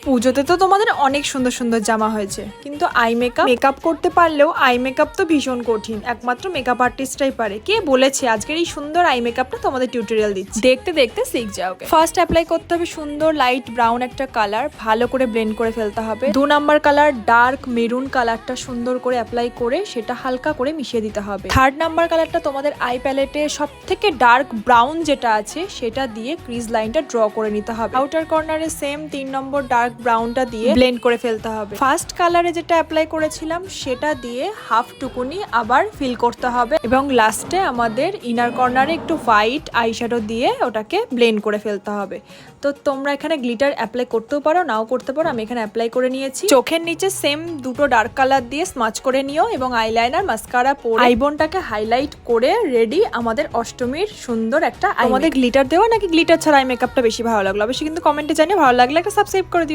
পুজোতে তো তোমাদের অনেক সুন্দর সুন্দর জামা হয়েছে, কিন্তু আই মেকআপ করতে পারলেও আই মেকআপ তো ভীষণ কঠিন, একমাত্র মেকআপ আর্টিস্টরাই পারে। কে বলেছে? আজকের এই সুন্দর আই মেকআপটা তোমাদের টিউটোরিয়াল দিচ্ছি, দেখতে দেখতে শিখ যাও। ফার্স্ট অ্যাপ্লাই করতে হবে সুন্দর লাইট ব্রাউন একটা কালার, ভালো করে ব্লেন্ড করে ফেলতে হবে। 2 নাম্বার কালার ডার্ক মেরুন কালারটা সুন্দর করে অ্যাপ্লাই করে সেটা হালকা করে মিশিয়ে দিতে হবে। 3rd নাম্বার কালারটা তোমাদের আই প্যালেটে সব থেকে ডার্ক ব্রাউন যেটা আছে সেটা দিয়ে ক্রিজ লাইনটা ড্র করে নিতে হবে। আউটার কর্নারে সেম 3 নম্বর ডার্ক ব্রাউনটা দিয়ে ব্লেন্ড করে ফেলতে হবে। ফার্স্ট কালারে যেটা অ্যাপ্লাই করেছিলাম সেটা দিয়ে হাফ টুকুনি আবার ফিল করতে হবে, এবং লাস্টে আমাদের ইনার কর্নারে একটু হোয়াইট আইশ্যাডো দিয়ে ওটাকে ব্লেন্ড করে ফেলতে হবে। তো তোমরা এখানে গ্লিটার অ্যাপ্লাই করতেও পারো, নাও করতে পারো। আমি এখানে অ্যাপ্লাই করে নিয়েছি। চোখের নিচে সেম দুটো ডার্ক কালার দিয়ে স্মাচ করে নিও, এবং আইলাইনার মাস্কারা পরে আইবোনটাকে হাইলাইট করে রেডি আমাদের অষ্টমীর সুন্দর একটা। আমাদের গ্লিটার দেওয়া নাকি গ্লিটার ছাড়া আই মেকআপটা বেশি ভালো লাগলো? অবশ্যই কিন্তু কমেন্টে জানিয়ে। ভালো লাগলে একটা সাবস্ক্রাইব করে দিও।